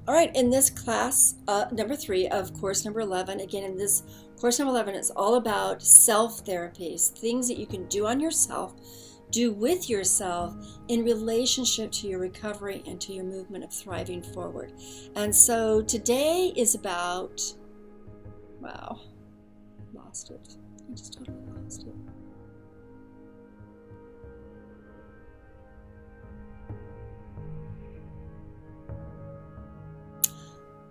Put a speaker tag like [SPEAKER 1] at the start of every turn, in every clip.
[SPEAKER 1] All right, in this class, number 3 of course number 11, again, in this course number 11, it's all about self-therapies, things that you can do on yourself, do with yourself in relationship to your recovery and to your movement of thriving forward. And so today is about, wow, lost it. I just totally lost it.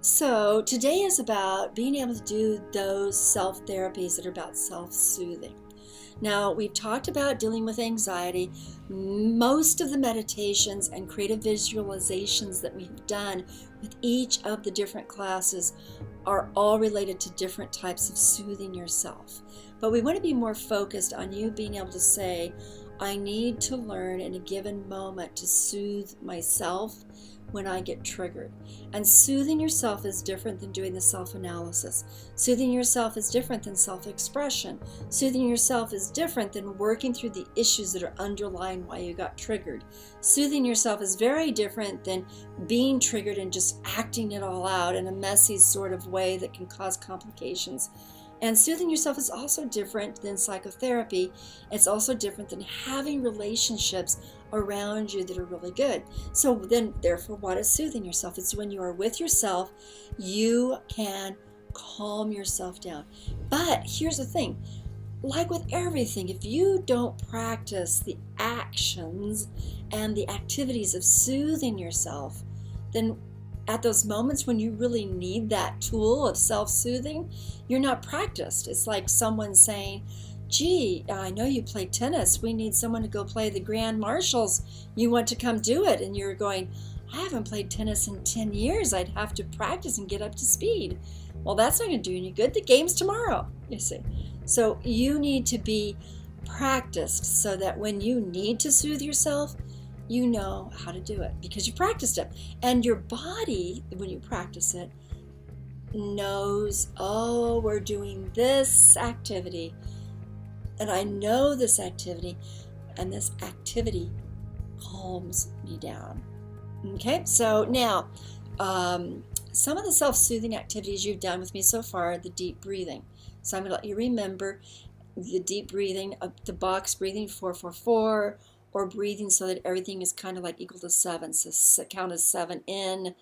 [SPEAKER 1] So today is about being able to do those self-therapies that are about self-soothing. Now, we've talked about dealing with anxiety. Most of the meditations and creative visualizations that we've done with each of the different classes are all related to different types of soothing yourself. But we want to be more focused on you being able to say, I need to learn in a given moment to soothe myself when I get triggered. And soothing yourself is different than doing the self-analysis. Soothing yourself is different than self-expression. Soothing yourself is different than working through the issues that are underlying why you got triggered. Soothing yourself is very different than being triggered and just acting it all out in a messy sort of way that can cause complications. And soothing yourself is also different than psychotherapy. It's also different than having relationships around you that are really good. So then, therefore, what is soothing yourself? It's when you are with yourself, you can calm yourself down. But here's the thing, like with everything, if you don't practice the actions and the activities of soothing yourself, then at those moments when you really need that tool of self-soothing, you're not practiced. It's like someone saying, gee, I know you play tennis. We need someone to go play the Grand Marshals. You want to come do it? And you're going, I haven't played tennis in 10 years. I'd have to practice and get up to speed. Well, that's not going to do any good. The game's tomorrow, you see. So you need to be practiced so that when you need to soothe yourself, you know how to do it because you practiced it. And your body, when you practice it, knows, oh, we're doing this activity. And I know this activity, and this activity calms me down. Okay, so now, some of the self-soothing activities you've done with me so far are the deep breathing. So I'm going to let you remember the deep breathing, the box breathing 4-4-4, or breathing so that everything is kind of like equal to 7. So count as 7 in,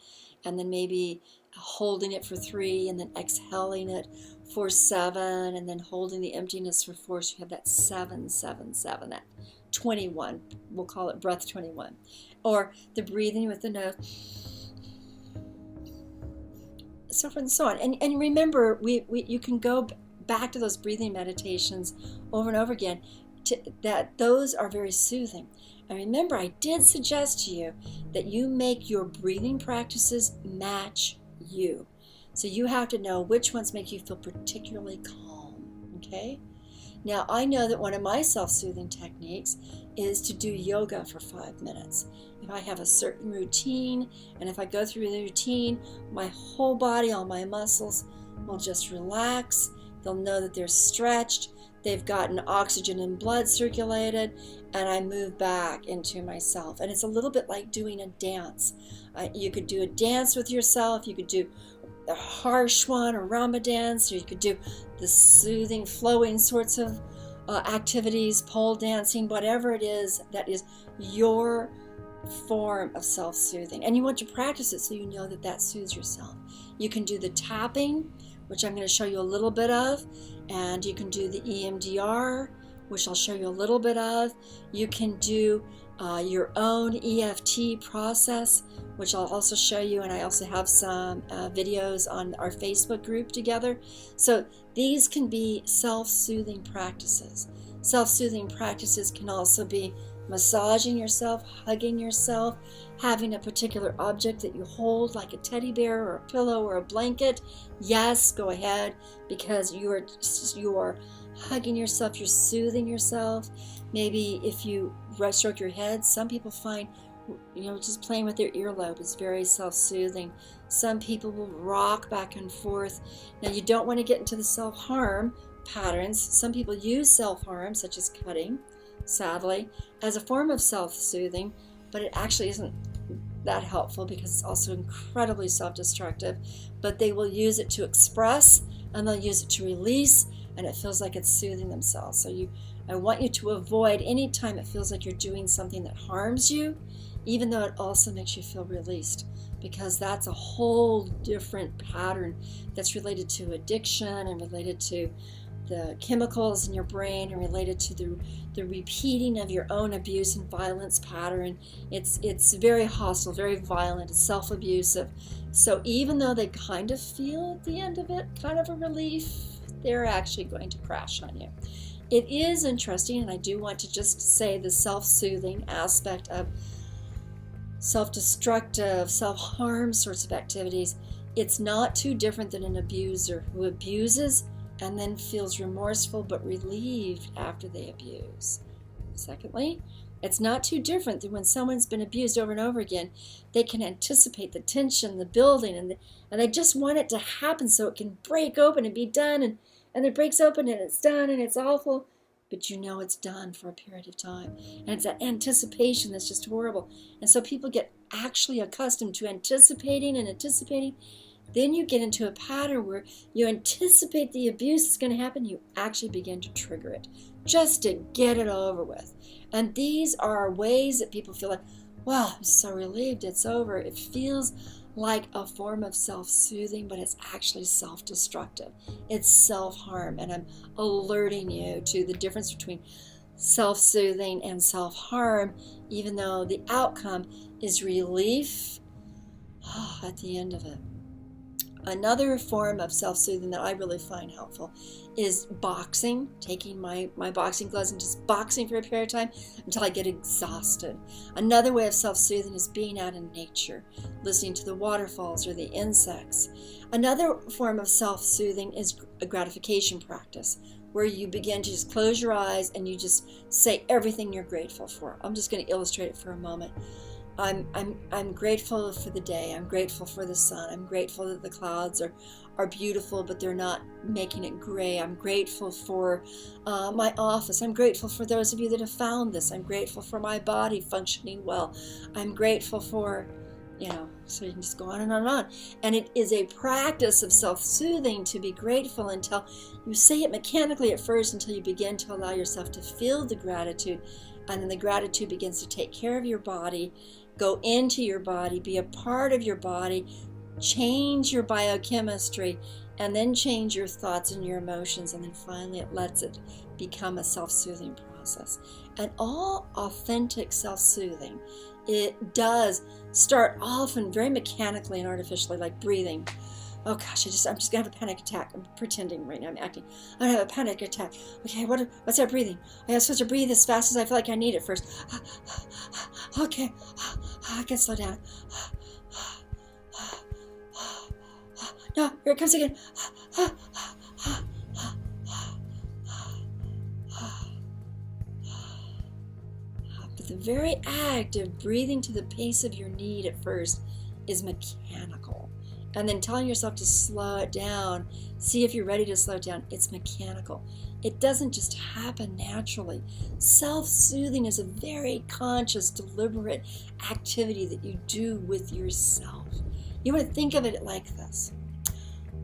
[SPEAKER 1] and then maybe holding it for 3, and then exhaling it for 7, and then holding the emptiness for 4. So you have that 7, 7, 7, that 21. We'll call it breath 21. Or the breathing with the nose, so forth and so on. And remember, you can go back to those breathing meditations over and over again. That those are very soothing. And remember, I did suggest to you that you make your breathing practices match you. So you have to know which ones make you feel particularly calm, okay? Now, I know that one of my self-soothing techniques is to do yoga for 5 minutes. If I have a certain routine, and if I go through the routine, my whole body, all my muscles will just relax. They'll know that they're stretched. They've gotten oxygen and blood circulated, and I move back into myself. And it's a little bit like doing a dance. You could do a dance with yourself. You could do a harsh one, a Rama dance, or you could do the soothing, flowing sorts of activities, pole dancing, whatever it is that is your form of self-soothing. And you want to practice it so you know that that soothes yourself. You can do the tapping, which I'm going to show you a little bit of, and you can do the EMDR, which I'll show you a little bit of. You can do your own EFT process, which I'll also show you, and I also have some videos on our Facebook group together. So these can be self-soothing practices. Self-soothing practices can also be massaging yourself, hugging yourself, having a particular object that you hold, like a teddy bear or a pillow or a blanket. Yes, go ahead, because you are hugging yourself, you're soothing yourself. Maybe if you stroke your head, some people find, just playing with their earlobe is very self-soothing. Some people will rock back and forth. Now, you don't want to get into the self-harm patterns. Some people use self-harm, such as cutting, sadly, as a form of self-soothing, but it actually isn't that helpful because it's also incredibly self-destructive, but they will use it to express and they'll use it to release, and it feels like it's soothing themselves. So I want you to avoid any time it feels like you're doing something that harms you, even though it also makes you feel released, because that's a whole different pattern that's related to addiction and related to the chemicals in your brain and related to the repeating of your own abuse and violence pattern. It's very hostile, very violent, it's self-abusive. So even though they kind of feel at the end of it kind of a relief, they're actually going to crash on you. It is interesting, and I do want to just say the self-soothing aspect of self-destructive, self-harm sorts of activities. It's not too different than an abuser who abuses and then feels remorseful but relieved after they abuse. Secondly, it's not too different than when someone's been abused over and over again. They can anticipate the tension, the building, and they just want it to happen so it can break open and be done, and it breaks open and it's done and it's awful, but you know it's done for a period of time. And it's that anticipation that's just horrible. And so people get actually accustomed to anticipating and anticipating. Then you get into a pattern where you anticipate the abuse is going to happen. You actually begin to trigger it just to get it over with. And these are ways that people feel like, wow, I'm so relieved it's over. It feels like a form of self-soothing, but it's actually self-destructive. It's self-harm. And I'm alerting you to the difference between self-soothing and self-harm, even though the outcome is relief at the end of it. Another form of self-soothing that I really find helpful is boxing, taking my boxing gloves and just boxing for a period of time until I get exhausted. Another way of self-soothing is being out in nature, listening to the waterfalls or the insects. Another form of self-soothing is a gratification practice, where you begin to just close your eyes and you just say everything you're grateful for. I'm just going to illustrate it for a moment. I'm grateful for the day. I'm grateful for the sun. I'm grateful that the clouds are beautiful, but they're not making it gray. I'm grateful for my office. I'm grateful for those of you that have found this. I'm grateful for my body functioning well. I'm grateful for, so you can just go on and on and on. And it is a practice of self-soothing to be grateful until you say it mechanically at first, until you begin to allow yourself to feel the gratitude. And then the gratitude begins to take care of your body, go into your body, be a part of your body, change your biochemistry, and then change your thoughts and your emotions. And then finally it lets it become a self-soothing process. And all authentic self-soothing, it does start often very mechanically and artificially, like breathing. Oh gosh, I'm just gonna have a panic attack. I'm pretending right now, I'm acting. I'm gonna have a panic attack. Okay, what's that breathing? I'm supposed to breathe as fast as I feel like I need it first. Okay, I can slow down. No, here it comes again. But the very act of breathing to the pace of your need at first is mechanical. And then telling yourself to slow it down, see if you're ready to slow it down. It's mechanical. It doesn't just happen naturally. Self-soothing is a very conscious, deliberate activity that you do with yourself. You want to think of it like this.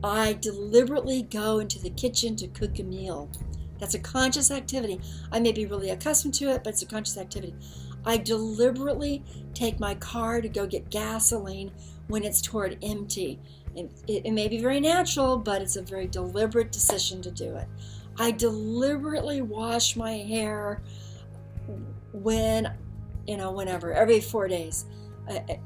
[SPEAKER 1] I deliberately go into the kitchen to cook a meal. That's a conscious activity. I may be really accustomed to it, but it's a conscious activity. I deliberately take my car to go get gasoline when it's toward empty. It may be very natural, but it's a very deliberate decision to do it. I deliberately wash my hair whenever, every 4 days.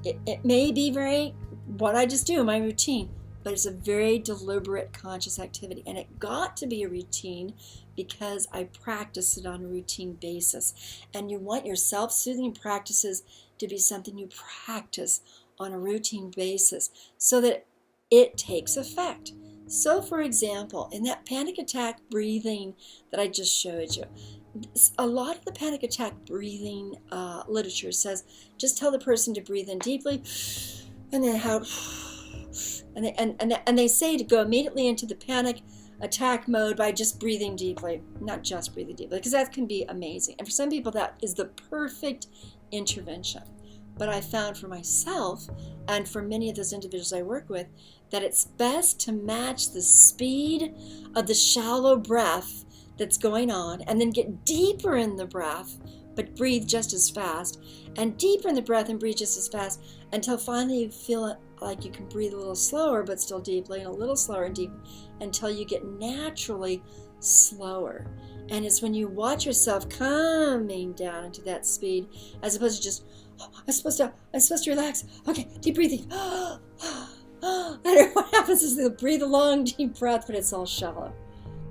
[SPEAKER 1] It may be very, what I just do, my routine, but it's a very deliberate, conscious activity. And it got to be a routine because I practice it on a routine basis. And you want your self-soothing practices to be something you practice on a routine basis so that it takes effect. So, for example, in that panic attack breathing that I just showed you, a lot of the panic attack breathing literature says just tell the person to breathe in deeply and then out. And they say to go immediately into the panic attack mode by just breathing deeply, not just breathing deeply, because that can be amazing. And for some people, that is the perfect intervention. But I found for myself and for many of those individuals I work with that it's best to match the speed of the shallow breath that's going on and then get deeper in the breath but breathe just as fast, and deeper in the breath and breathe just as fast until finally you feel like you can breathe a little slower but still deeply, and a little slower and deep until you get naturally slower. And it's when you watch yourself coming down into that speed as opposed to just, oh, I'm supposed to relax. Okay, deep breathing. And what happens is they'll breathe a long, deep breath, but it's all shallow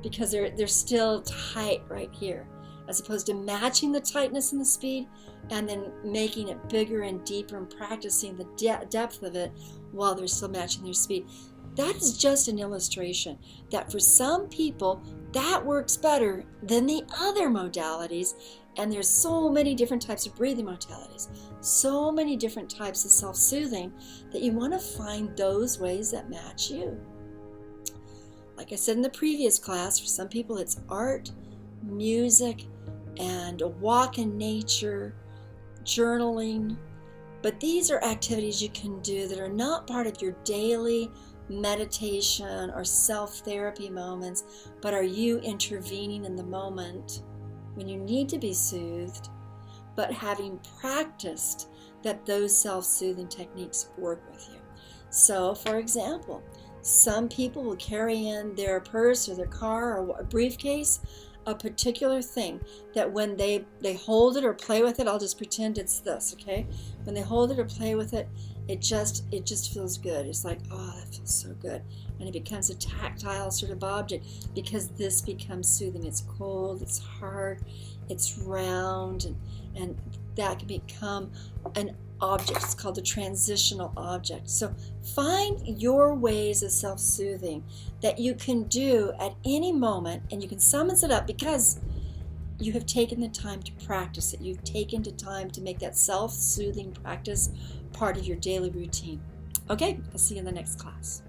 [SPEAKER 1] because they're still tight right here, as opposed to matching the tightness and the speed and then making it bigger and deeper and practicing the depth of it while they're still matching their speed. That is just an illustration that for some people that works better than the other modalities, and there's so many different types of breathing modalities, so many different types of self-soothing that you want to find those ways that match you. Like I said in the previous class, for some people it's art, music, and a walk in nature, journaling. But these are activities you can do that are not part of your daily meditation or self-therapy moments, but are you intervening in the moment when you need to be soothed, but having practiced that those self-soothing techniques work with you. So, for example, some people will carry in their purse or their car or a briefcase a particular thing that when they hold it or play with it, I'll just pretend it's this, okay? When they hold it or play with it, it just feels good. It's like, oh, that feels so good. And it becomes a tactile sort of object because this becomes soothing. It's cold, it's hard, it's round, and that can become an object. It's called a transitional object. So find your ways of self-soothing that you can do at any moment, and you can summons it up because you have taken the time to practice it. You've taken the time to make that self-soothing practice part of your daily routine. Okay, I'll see you in the next class.